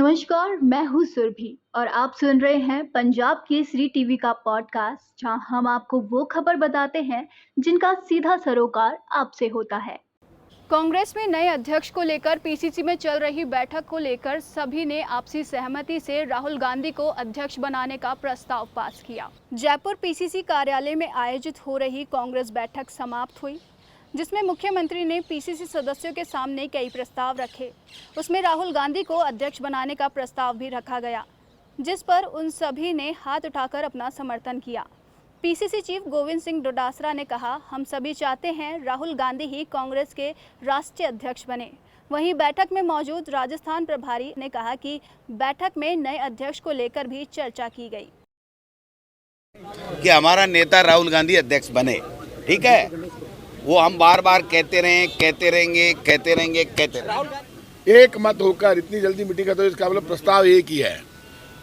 नमस्कार, मैं हूँ सुरभि और आप सुन रहे हैं पंजाब केसरी टीवी का पॉडकास्ट जहां हम आपको वो खबर बताते हैं जिनका सीधा सरोकार आपसे होता है। कांग्रेस में नए अध्यक्ष को लेकर पीसीसी में चल रही बैठक को लेकर सभी ने आपसी सहमति से राहुल गांधी को अध्यक्ष बनाने का प्रस्ताव पास किया। जयपुर पीसीसी कार्यालय में आयोजित हो रही कांग्रेस बैठक समाप्त हुई, जिसमें मुख्यमंत्री ने पीसीसी सदस्यों के सामने कई प्रस्ताव रखे। उसमें राहुल गांधी को अध्यक्ष बनाने का प्रस्ताव भी रखा गया, जिस पर उन सभी ने हाथ उठाकर अपना समर्थन किया। पीसीसी चीफ गोविंद सिंह डोटासरा ने कहा, हम सभी चाहते हैं राहुल गांधी ही कांग्रेस के राष्ट्रीय अध्यक्ष बने। वहीं बैठक में मौजूद राजस्थान प्रभारी ने कहा कि बैठक में नए अध्यक्ष को लेकर भी चर्चा की गई कि हमारा नेता राहुल गांधी अध्यक्ष बने। ठीक है, वो हम बार बार कहते रहेंगे। एक मत होकर इतनी जल्दी मीटिंग का, तो इसका मतलब प्रस्ताव एक ही है।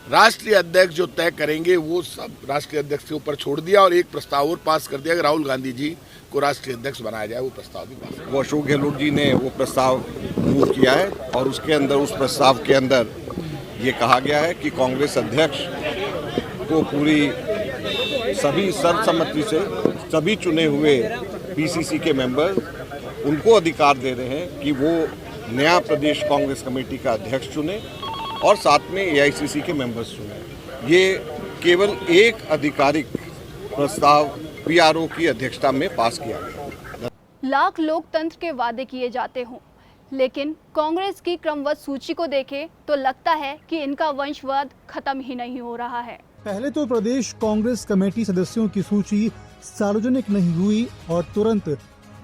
राष्ट्रीय अध्यक्ष जो तय करेंगे वो सब राष्ट्रीय अध्यक्ष के ऊपर छोड़ दिया और एक प्रस्ताव और पास कर दिया कि राहुल गांधी जी को राष्ट्रीय अध्यक्ष बनाया जाए। वो प्रस्ताव भी पास, वो अशोक गहलोत जी ने वो प्रस्ताव मूव किया है और उसके अंदर, उस प्रस्ताव के अंदर ये कहा गया है कि कांग्रेस अध्यक्ष को पूरी सभी सर्वसम्मति से सभी चुने हुए पीसीसी के मेंबर उनको अधिकार दे रहे हैं कि वो नया प्रदेश कांग्रेस कमेटी का अध्यक्ष चुने और साथ में एआईसीसी के मेंबर्स चुने। ये केवल एक आधिकारिक प्रस्ताव पीआरओ की अध्यक्षता में पास किया गया। लाख लोकतंत्र के वादे किए जाते हों, लेकिन कांग्रेस की क्रमवत सूची को देखें तो लगता है कि इनका वंशवाद खत्म ही नहीं हो रहा है। पहले तो प्रदेश कांग्रेस कमेटी सदस्यों की सूची सार्वजनिक नहीं हुई और तुरंत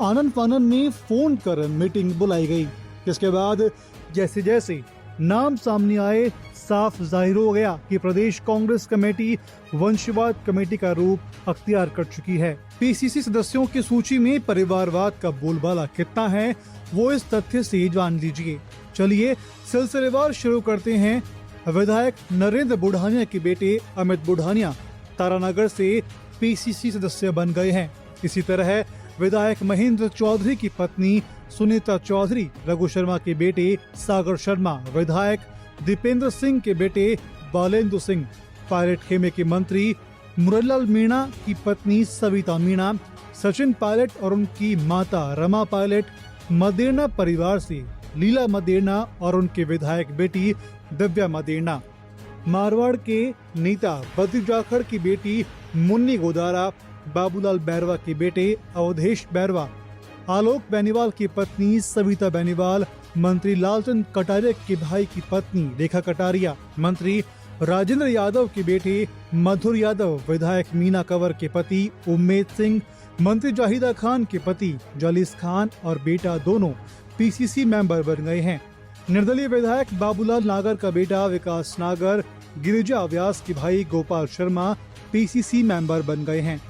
आनन फानन में फोन कर मीटिंग बुलाई गई, जिसके बाद जैसे जैसे नाम सामने आए, साफ जाहिर हो गया कि प्रदेश कांग्रेस कमेटी वंशवाद कमेटी का रूप अख्तियार कर चुकी है। पीसीसी सदस्यों की सूची में परिवारवाद का बोलबाला कितना है, वो इस तथ्य से जान लीजिए। चलिए सिलसिलेवार शुरू करते हैं। विधायक नरेंद्र बुढ़ानिया के बेटे अमित बुढ़ानिया तारानगर से पीसीसी सदस्य बन गए हैं। इसी तरह विधायक महेंद्र चौधरी की पत्नी सुनीता चौधरी, रघु शर्मा के बेटे सागर शर्मा, विधायक दीपेंद्र सिंह के बेटे बालेंद्र सिंह, पायलट खेमे के मंत्री मुरलीलाल मीणा की पत्नी सविता मीणा, सचिन पायलट और उनकी माता रमा पायलट, मदेरणा परिवार से लीला मदेरणा और उनके विधायक बेटी दिव्या मदेरणा, मारवाड़ के नेता बद्री जाखड़ की बेटी मुन्नी गोदारा, बाबूलाल बैरवा के बेटे अवधेश बैरवा, आलोक बेनीवाल की पत्नी सविता बेनीवाल, मंत्री लालचंद कटारिया के भाई की पत्नी रेखा कटारिया, मंत्री राजेंद्र यादव के बेटे मधुर यादव, विधायक मीना कंवर के पति उम्मेद सिंह, मंत्री जाहिदा खान के पति जलीस खान और बेटा दोनों पीसीसी मेंबर बन गए हैं। निर्दलीय विधायक बाबूलाल नागर का बेटा विकास नागर, गिरिजा व्यास के भाई गोपाल शर्मा पीसीसी मेंबर बन गए हैं।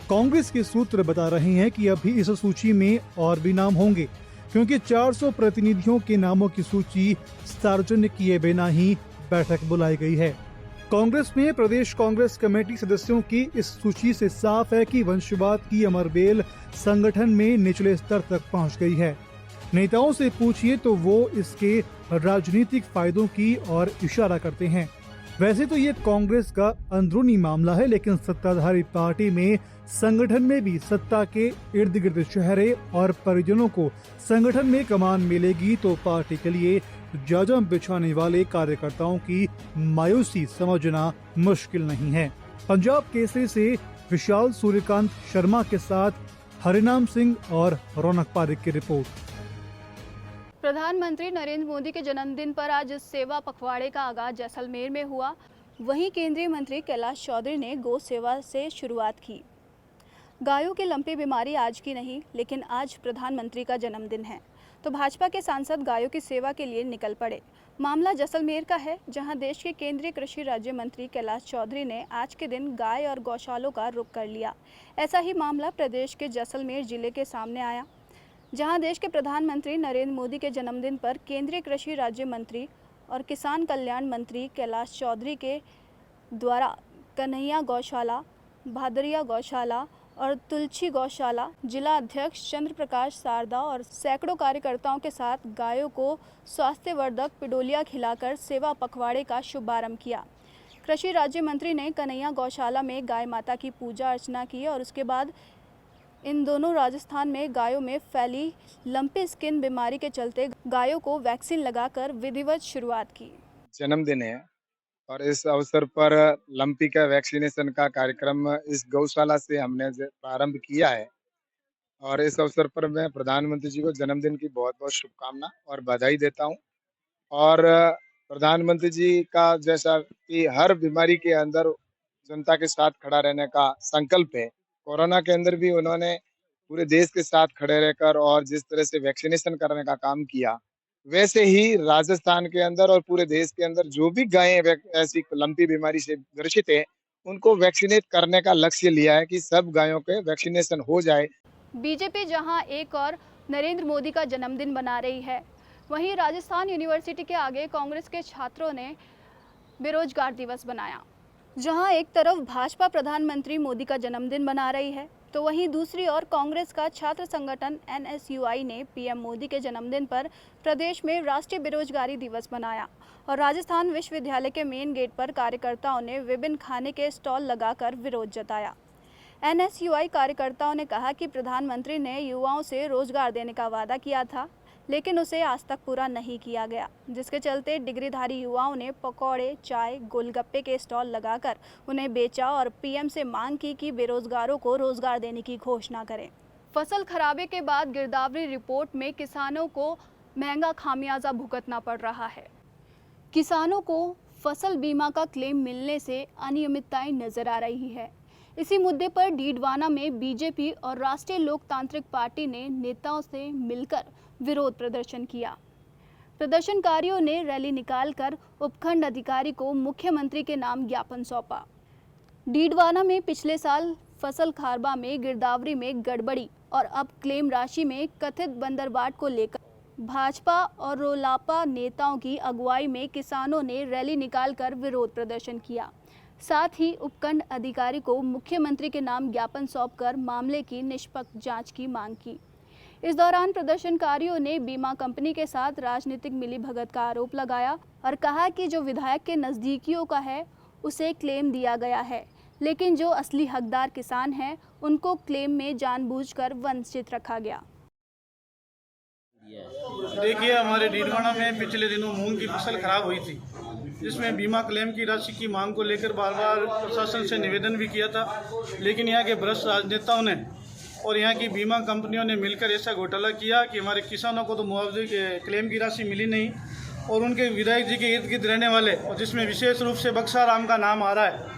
कांग्रेस के सूत्र बता रहे हैं कि अभी इस सूची में और भी नाम होंगे, क्योंकि 400 प्रतिनिधियों के नामों की सूची सार्वजनिक किए बिना ही बैठक बुलाई गई है। कांग्रेस में प्रदेश कांग्रेस कमेटी सदस्यों की इस सूची से साफ है कि वंशवाद की अमरबेल संगठन में निचले स्तर तक पहुंच गई है। नेताओं से पूछिए तो वो इसके राजनीतिक फायदों की ओर इशारा करते हैं। वैसे तो ये कांग्रेस का अंदरूनी मामला है, लेकिन सत्ताधारी पार्टी में संगठन में भी सत्ता के इर्द गिर्द चेहरे और परिजनों को संगठन में कमान मिलेगी तो पार्टी के लिए जाजम बिछाने वाले कार्यकर्ताओं की मायूसी समझना मुश्किल नहीं है। पंजाब केसरी से विशाल सूर्यकांत शर्मा के साथ हरिनाम सिंह और रौनक पारिक की रिपोर्ट। प्रधानमंत्री नरेंद्र मोदी के जन्मदिन पर आज सेवा पखवाड़े का आगाज जैसलमेर में हुआ। वहीं केंद्रीय मंत्री कैलाश चौधरी ने गौ सेवा से शुरुआत की। गायों की लंपी बीमारी आज की नहीं, लेकिन आज प्रधानमंत्री का जन्मदिन है, तो भाजपा के सांसद गायों की सेवा के लिए निकल पड़े। मामला जैसलमेर का है, जहां देश के केंद्रीय कृषि राज्य मंत्री कैलाश चौधरी ने आज के दिन गाय और गौशालों का रुख कर लिया। ऐसा ही मामला प्रदेश के जैसलमेर जिले के सामने आया, जहां देश के प्रधानमंत्री नरेंद्र मोदी के जन्मदिन पर केंद्रीय कृषि राज्य मंत्री और किसान कल्याण मंत्री कैलाश चौधरी के द्वारा कन्हैया गौशाला, भादरिया गौशाला और तुलसी गौशाला जिला अध्यक्ष चंद्र प्रकाश सारदा और सैकड़ों कार्यकर्ताओं के साथ गायों को स्वास्थ्यवर्धक पिडोलिया खिलाकर सेवा पखवाड़े का शुभारंभ किया। कृषि राज्य मंत्री ने कन्हैया गौशाला में गाय माता की पूजा अर्चना की और उसके बाद इन दोनों राजस्थान में गायों में फैली लंपी स्किन बीमारी के चलते गायों को वैक्सीन लगाकर विधिवत शुरुआत की। जन्मदिन है और इस अवसर पर लंपी का वैक्सीनेशन का कार्यक्रम इस गौशाला से हमने प्रारंभ किया है और इस अवसर पर मैं प्रधानमंत्री जी को जन्मदिन की बहुत बहुत शुभकामना और बधाई देता हूं। और प्रधानमंत्री जी का जैसा कि हर बीमारी के अंदर जनता के साथ खड़ा रहने का संकल्प है, कोरोना के अंदर भी उन्होंने पूरे देश के साथ खड़े रहकर और जिस तरह से वैक्सीनेशन करने का काम किया, वैसे ही राजस्थान के अंदर और पूरे देश के अंदर जो भी गायें ऐसी लंपी बीमारी से ग्रसित है उनको वैक्सीनेट करने का लक्ष्य लिया है कि सब गायों के वैक्सीनेशन हो जाए। बीजेपी जहां एक और नरेंद्र मोदी का जन्मदिन मना रही है, वहीं राजस्थान यूनिवर्सिटी के आगे कांग्रेस के छात्रों ने बेरोजगार दिवस बनाया। जहां एक तरफ भाजपा प्रधानमंत्री मोदी का जन्मदिन मना रही है, तो वहीं दूसरी ओर कांग्रेस का छात्र संगठन NSUI ने पीएम मोदी के जन्मदिन पर प्रदेश में राष्ट्रीय बेरोजगारी दिवस मनाया और राजस्थान विश्वविद्यालय के मेन गेट पर कार्यकर्ताओं ने विभिन्न खाने के स्टॉल लगाकर विरोध जताया। NSUI कार्यकर्ताओं ने कहा कि प्रधानमंत्री ने युवाओं से रोजगार देने का वादा किया था, लेकिन उसे आज तक पूरा नहीं किया गया, जिसके चलते डिग्रीधारी युवाओं ने पकौड़े, चाय, गोलगप्पे के स्टॉल लगाकर उन्हें बेचा और पीएम से मांग की कि बेरोजगारों को रोजगार देने की घोषणा करें। फसल खराबे के बाद गिरदावरी रिपोर्ट में किसानों को महंगा खामियाजा भुगतना पड़ रहा है। किसानों को फसल बीमा का क्लेम मिलने से अनियमितताएं नजर आ रही है। इसी मुद्दे पर डीडवाना में बीजेपी और राष्ट्रीय लोकतांत्रिक पार्टी ने नेताओं से मिलकर विरोध प्रदर्शन किया। प्रदर्शनकारियों ने रैली निकालकर उपखंड अधिकारी को मुख्यमंत्री के नाम ज्ञापन सौंपा। डीडवाना में पिछले साल फसल खारबा में गिरदावरी में गड़बड़ी और अब क्लेम राशि में कथित बंदरबाट को लेकर भाजपा और रोलापा नेताओं की अगुवाई में किसानों ने रैली निकालकर विरोध प्रदर्शन किया। साथ ही उपखंड अधिकारी को मुख्यमंत्री के नाम ज्ञापन सौंपकर मामले की निष्पक्ष जांच की मांग की। इस दौरान प्रदर्शनकारियों ने बीमा कंपनी के साथ राजनीतिक मिलीभगत का आरोप लगाया और कहा कि जो विधायक के नजदीकियों का है उसे क्लेम दिया गया है, लेकिन जो असली हकदार किसान हैं उनको क्लेम में जानबूझकर वंचित रखा गया। देखिए, हमारे डीडवाना में पिछले दिनों मूंग की फसल खराब हुई थी, जिसमें बीमा क्लेम की राशि की मांग को लेकर बार बार प्रशासन से निवेदन भी किया था, लेकिन यहाँ के भ्रष्ट राजनेताओं ने और यहाँ की बीमा कंपनियों ने मिलकर ऐसा घोटाला किया कि हमारे किसानों को तो मुआवजे के क्लेम की राशि मिली नहीं और उनके विधायक जी के इर्द गिर्द रहने वाले, और जिसमें विशेष रूप से बक्सा राम का नाम आ रहा है,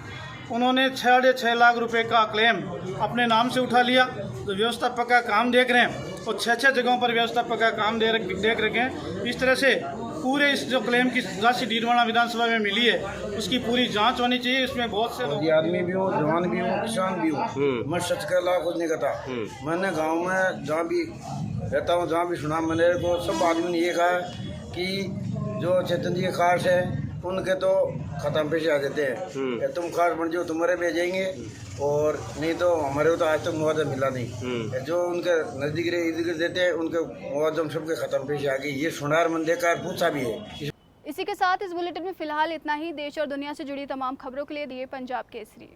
उन्होंने 6.5 लाख रुपए का क्लेम अपने नाम से उठा लिया। तो व्यवस्थापक का काम देख रहे हैं और 6 जगहों पर व्यवस्थापक का काम देख रखे हैं। इस तरह से पूरे इस जो क्लेम की राशि डीडवाना विधानसभा में मिली है उसकी पूरी जांच होनी चाहिए। इसमें बहुत से लोग आदमी भी हो, जवान भी हो, किसान भी हो, मैं सच का ला कुछ नहीं कहता। मैंने गांव में जहाँ भी रहता हूँ, जहाँ भी सुना, मैंने को सब आदमी ने ये कहा कि जो चेतन जी के खास है उनके तो खत्म पे से आ देते हैं, तुम खास बन जाओ तुम्हारे में जाएंगे और नहीं तो हमारे को तो आज तक मुआवजा मिला नहीं। जो उनके नजदीक इर्द गिर्द देते हैं उनके मुआवजा सबके खत्म पे से आ गई। ये सुनार मन देखकर पूछा भी है। इसी के साथ इस बुलेटिन में फिलहाल इतना ही। देश और दुनिया से जुड़ी तमाम खबरों के लिए दिए पंजाब केसरी।